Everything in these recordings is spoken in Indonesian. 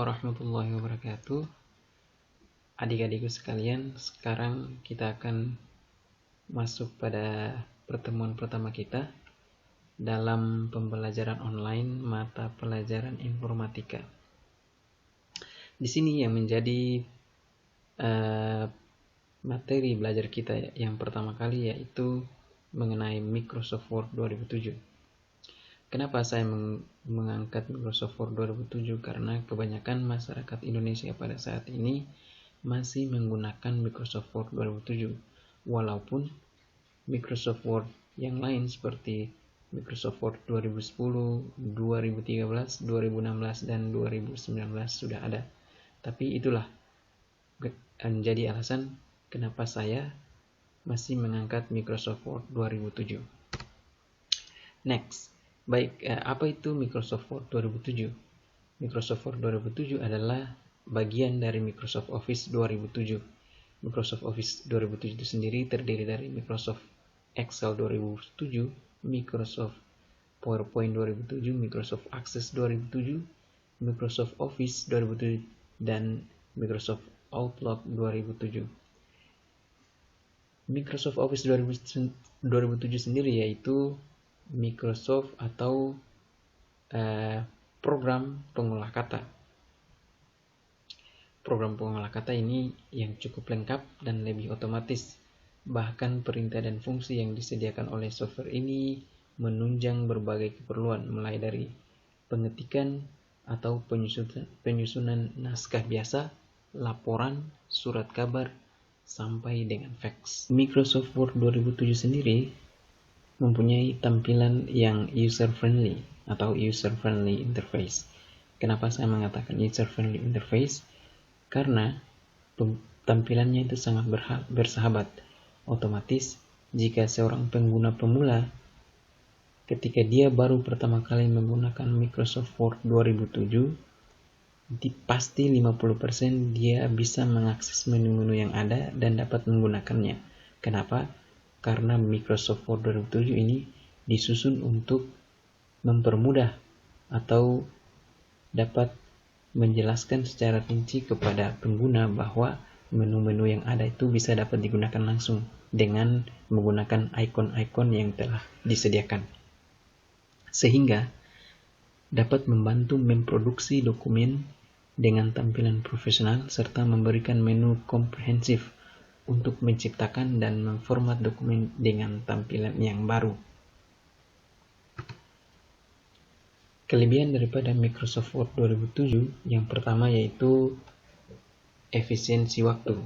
warahmatullahi wabarakatuh. Adik-adikku sekalian, sekarang kita akan masuk pada pertemuan pertama kita dalam pembelajaran online mata pelajaran informatika. Di sini yang menjadi materi belajar kita yang pertama kali yaitu mengenai Microsoft Word 2007. Kenapa saya mengangkat Microsoft Word 2007? Karena kebanyakan masyarakat Indonesia pada saat ini masih menggunakan Microsoft Word 2007. Walaupun Microsoft Word yang lain seperti Microsoft Word 2010, 2013, 2016, dan 2019 sudah ada. Tapi itulah menjadi alasan kenapa saya masih mengangkat Microsoft Word 2007. Next. Baik, apa itu Microsoft Word 2007? Microsoft Word 2007 adalah bagian dari Microsoft Office 2007. Microsoft Office 2007 itu sendiri terdiri dari Microsoft Excel 2007, Microsoft PowerPoint 2007, Microsoft Access 2007, Microsoft Office 2007, dan Microsoft Outlook 2007. Microsoft Office 2007 sendiri yaitu Microsoft atau program pengolah kata. Program pengolah kata ini yang cukup lengkap dan lebih otomatis. Bahkan perintah dan fungsi yang disediakan oleh software ini menunjang berbagai keperluan, mulai dari pengetikan atau penyusunan naskah biasa, laporan, surat kabar, sampai dengan fax. Microsoft Word 2007 sendiri mempunyai tampilan yang user-friendly atau user-friendly interface. Kenapa saya mengatakan user-friendly interface? Karena tampilannya itu sangat bersahabat. Otomatis, jika seorang pengguna pemula, ketika dia baru pertama kali menggunakan Microsoft Word 2007, pasti 50% dia bisa mengakses menu-menu yang ada dan dapat menggunakannya. Kenapa? Karena Microsoft Word 2007 ini disusun untuk mempermudah atau dapat menjelaskan secara rinci kepada pengguna bahwa menu-menu yang ada itu bisa dapat digunakan langsung dengan menggunakan ikon-ikon yang telah disediakan. Sehingga dapat membantu memproduksi dokumen dengan tampilan profesional serta memberikan menu komprehensif untuk menciptakan dan memformat dokumen dengan tampilan yang baru. Kelebihan daripada Microsoft Word 2007 yang pertama yaitu efisiensi waktu.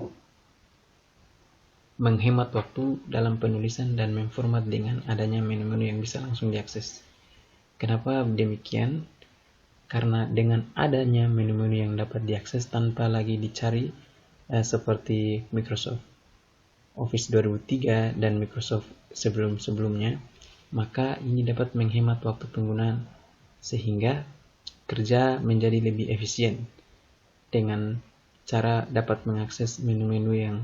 Menghemat waktu dalam penulisan dan memformat dengan adanya menu-menu yang bisa langsung diakses. Kenapa demikian? Karena dengan adanya menu-menu yang dapat diakses tanpa lagi dicari seperti Microsoft Office 2003 dan Microsoft sebelum-sebelumnya, maka ini dapat menghemat waktu penggunaan sehingga kerja menjadi lebih efisien dengan cara dapat mengakses menu-menu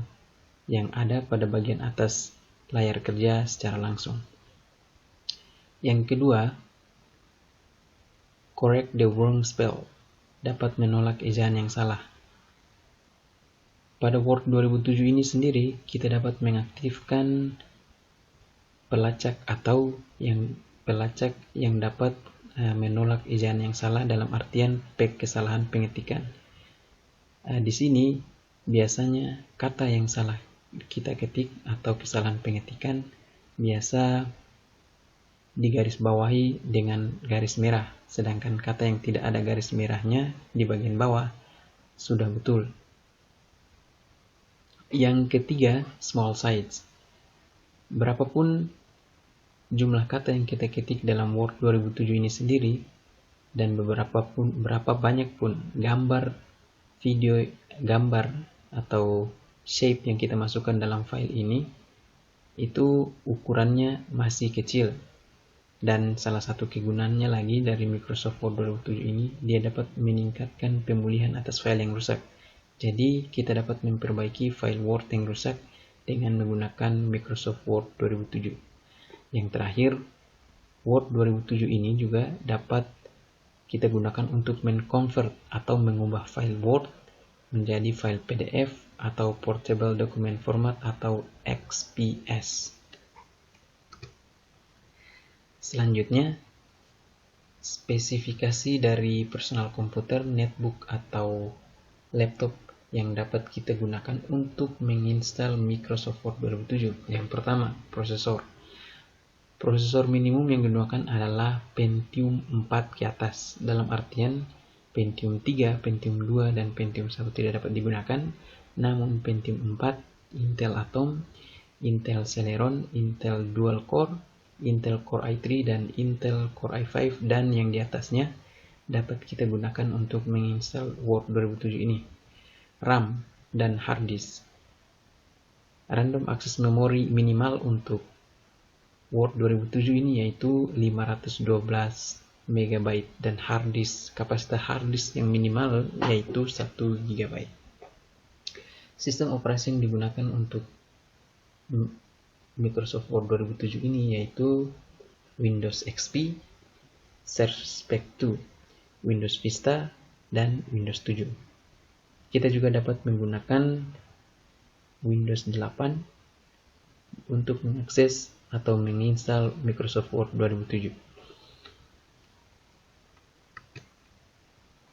yang ada pada bagian atas layar kerja secara langsung. Yang kedua, correct the wrong spell, dapat menolak ejaan yang salah. Pada Word 2007 ini sendiri, kita dapat mengaktifkan pelacak atau pelacak yang dapat menolak ejaan yang salah dalam artian kesalahan pengetikan. Di sini biasanya kata yang salah kita ketik atau kesalahan pengetikan biasa digarisbawahi dengan garis merah, sedangkan kata yang tidak ada garis merahnya di bagian bawah sudah betul. Yang ketiga, small size. Berapapun jumlah kata yang kita ketik dalam Word 2007 ini sendiri dan berapa banyak pun gambar, video, gambar atau shape yang kita masukkan dalam file ini, itu ukurannya masih kecil. Dan salah satu kegunaannya lagi dari Microsoft Word 2007 ini, dia dapat meningkatkan pemulihan atas file yang rusak. Jadi kita dapat memperbaiki file Word yang rusak dengan menggunakan Microsoft Word 2007. Yang terakhir, Word 2007 ini juga dapat kita gunakan untuk men-convert atau mengubah file Word menjadi file PDF atau Portable Document Format atau XPS. Selanjutnya, spesifikasi dari personal komputer, netbook, atau laptop yang dapat kita gunakan untuk menginstal Microsoft Word 2007. Yang pertama, prosesor. Prosesor minimum yang digunakan adalah Pentium 4 ke atas. Dalam artian, Pentium 3, Pentium 2, dan Pentium 1 tidak dapat digunakan. Namun Pentium 4, Intel Atom, Intel Celeron, Intel Dual Core, Intel Core i3, dan Intel Core i5, dan yang di atasnya dapat kita gunakan untuk menginstal Word 2007 ini. RAM dan hard disk. Random access memory minimal untuk Word 2007 ini yaitu 512 MB dan hard disk, kapasitas hard disk yang minimal yaitu 1 GB. Sistem operasi yang digunakan untuk Microsoft Word 2007 ini yaitu Windows XP, Surface Pack 2, Windows Vista, dan Windows 7. Kita juga dapat menggunakan Windows 8 untuk mengakses atau menginstal Microsoft Word 2007.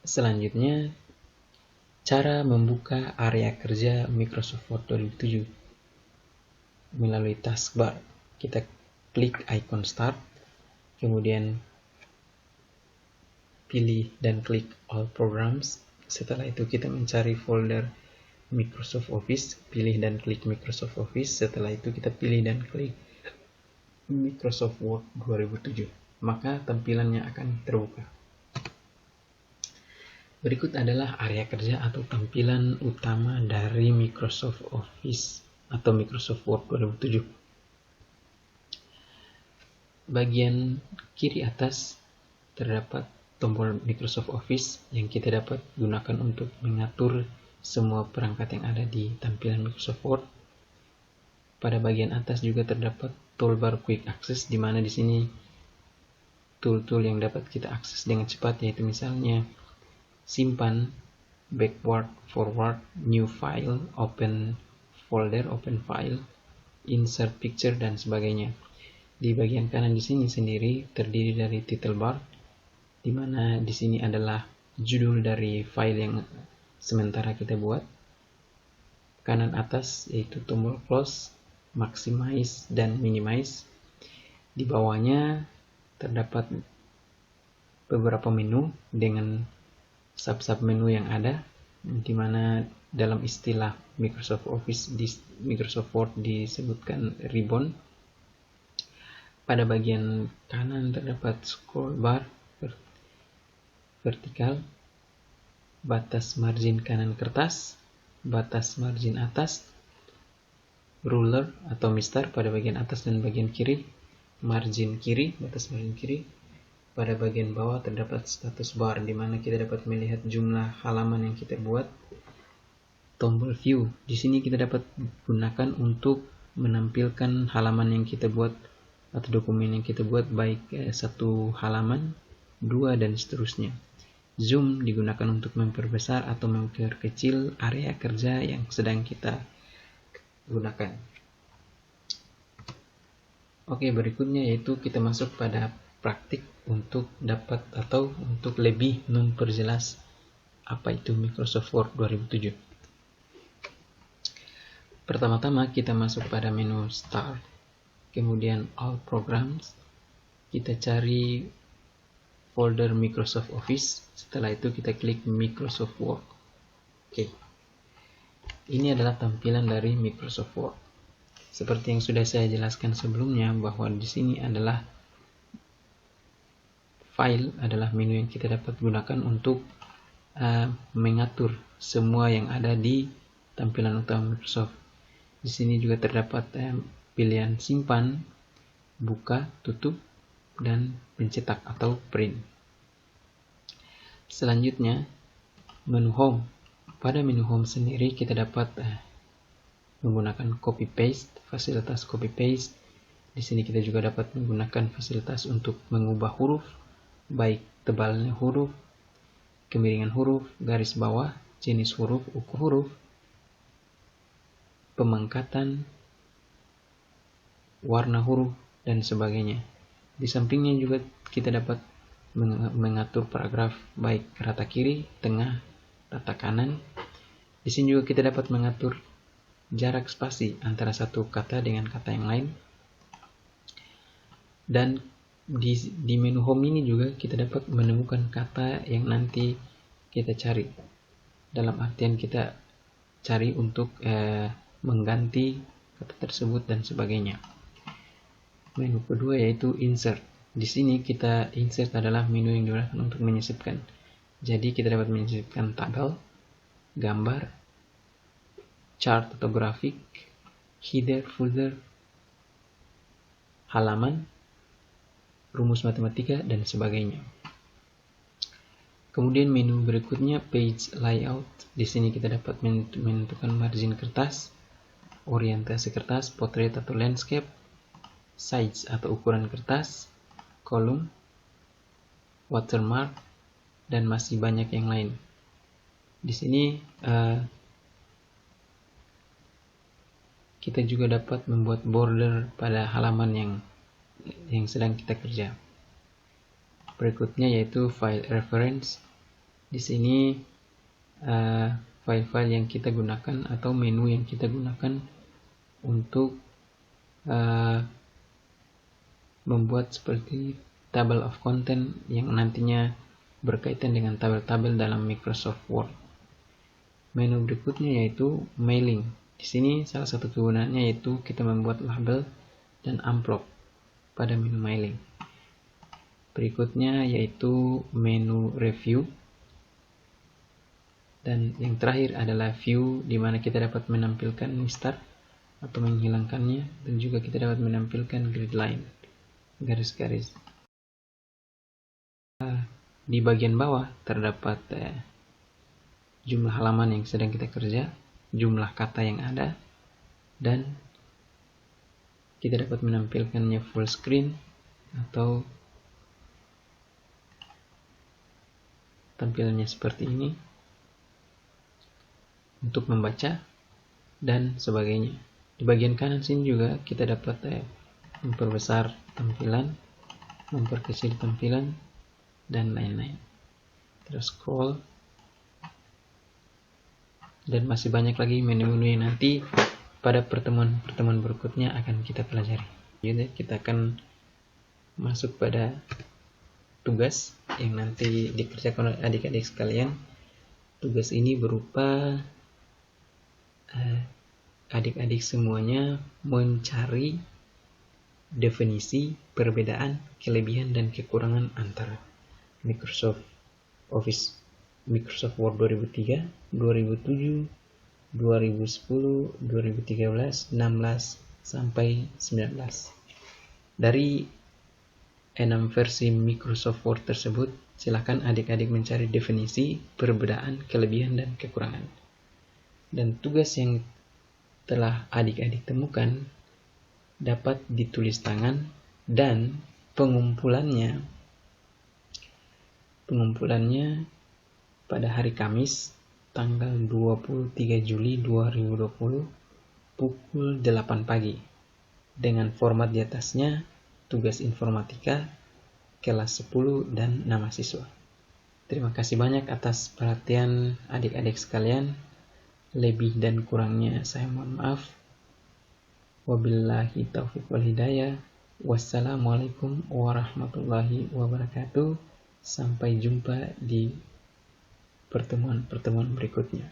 Selanjutnya, cara membuka area kerja Microsoft Word 2007. Melalui taskbar, kita klik icon Start, kemudian pilih dan klik All Programs. Setelah itu kita mencari folder Microsoft Office, pilih dan klik Microsoft Office. Setelah itu kita pilih dan klik Microsoft Word 2007. Maka tampilannya akan terbuka. Berikut adalah area kerja atau tampilan utama dari Microsoft Office atau Microsoft Word 2007. Bagian kiri atas terdapat tombol Microsoft Office yang kita dapat gunakan untuk mengatur semua perangkat yang ada di tampilan Microsoft Word. Pada bagian atas juga terdapat toolbar Quick Access, di mana di sini tool-tool yang dapat kita akses dengan cepat, yaitu misalnya simpan, backward, forward, new file, open folder, open file, insert picture, dan sebagainya. Di bagian kanan di sini sendiri terdiri dari title bar, di mana di sini adalah judul dari file yang sementara kita buat. Kanan atas yaitu tombol close, maximize, dan minimize. Di bawahnya terdapat beberapa menu dengan sub-sub menu yang ada, di mana dalam istilah Microsoft Office di Microsoft Word disebutkan ribbon. Pada bagian kanan terdapat scroll bar vertikal, batas margin kanan kertas, batas margin atas, ruler atau mistar pada bagian atas dan bagian kiri, margin kiri, batas margin kiri. Pada bagian bawah terdapat status bar, di mana kita dapat melihat jumlah halaman yang kita buat. Tombol view, di sini kita dapat gunakan untuk menampilkan halaman yang kita buat atau dokumen yang kita buat, baik satu halaman, 2, dan seterusnya. Zoom digunakan untuk memperbesar atau memperkecil area kerja yang sedang kita gunakan. Oke, berikutnya yaitu kita masuk pada praktik untuk dapat atau untuk lebih memperjelas apa itu Microsoft Word 2007. Pertama-tama kita masuk pada menu Start, kemudian All Programs, kita cari folder Microsoft Office, setelah itu kita klik Microsoft Word. Oke. Ini adalah tampilan dari Microsoft Word. Seperti yang sudah saya jelaskan sebelumnya, bahwa di sini adalah file adalah menu yang kita dapat gunakan untuk mengatur semua yang ada di tampilan utama Microsoft. Di sini juga terdapat pilihan simpan, buka, tutup, dan pencetak atau print. Selanjutnya, menu Home. Pada menu Home sendiri kita dapat menggunakan copy paste, fasilitas copy paste. Di sini kita juga dapat menggunakan fasilitas untuk mengubah huruf, baik tebalnya huruf, kemiringan huruf, garis bawah, jenis huruf, uku huruf, pemangkatan, warna huruf, dan sebagainya. Di sampingnya juga kita dapat mengatur paragraf baik rata kiri, tengah, rata kanan. Di sini juga kita dapat mengatur jarak spasi antara satu kata dengan kata yang lain. Dan di menu home ini juga kita dapat menemukan kata yang nanti kita cari. Dalam artian kita cari untuk mengganti kata tersebut dan sebagainya. Menu kedua yaitu insert. Di sini kita insert adalah menu yang digunakan untuk menyisipkan. Jadi kita dapat menyisipkan tabel, gambar, chart atau grafik, header, footer, halaman, rumus matematika, dan sebagainya. Kemudian menu berikutnya page layout. Di sini kita dapat menentukan margin kertas, orientasi kertas, portrait atau landscape, size atau ukuran kertas, kolom, watermark, dan masih banyak yang lain. Di sini kita juga dapat membuat border pada halaman yang sedang kita kerja. Berikutnya yaitu file reference. Di sini file-file yang kita gunakan atau menu yang kita gunakan untuk membuat seperti table of content yang nantinya berkaitan dengan tabel-tabel dalam Microsoft Word. Menu berikutnya yaitu mailing. Di sini salah satu kegunaannya yaitu kita membuat label dan amplop pada menu mailing. Berikutnya yaitu menu review. Dan yang terakhir adalah view, di mana kita dapat menampilkan start atau menghilangkannya, dan juga kita dapat menampilkan grid line, garis-garis. Di bagian bawah terdapat jumlah halaman yang sedang kita kerja, jumlah kata yang ada, dan kita dapat menampilkannya full screen atau tampilannya seperti ini untuk membaca dan sebagainya. Di bagian kanan sini juga kita dapat memperbesar tampilan, memperkecil tampilan, dan lain-lain. Terus scroll, dan masih banyak lagi menu-menu yang nanti pada pertemuan-pertemuan berikutnya akan kita pelajari. Jadi kita akan masuk pada tugas yang nanti dikerjakan oleh adik-adik sekalian. Tugas ini berupa adik-adik semuanya mencari definisi, perbedaan, kelebihan, dan kekurangan antara Microsoft Office, Microsoft Word 2003, 2007, 2010, 2013, 16, sampai 19. Dari 6 versi Microsoft Word tersebut, silakan adik-adik mencari definisi, perbedaan, kelebihan, dan kekurangan. Dan tugas yang telah adik-adik temukan dapat ditulis tangan, dan pengumpulannya pada hari Kamis tanggal 23 Juli 2020 pukul 8 pagi dengan format di atasnya tugas informatika kelas 10 dan nama siswa. Terima kasih banyak atas perhatian adik-adik sekalian. Lebih dan kurangnya saya mohon maaf. Wabillahi taufiq wal hidayah. Wassalamualaikum warahmatullahi wabarakatuh. Sampai jumpa di pertemuan-pertemuan berikutnya.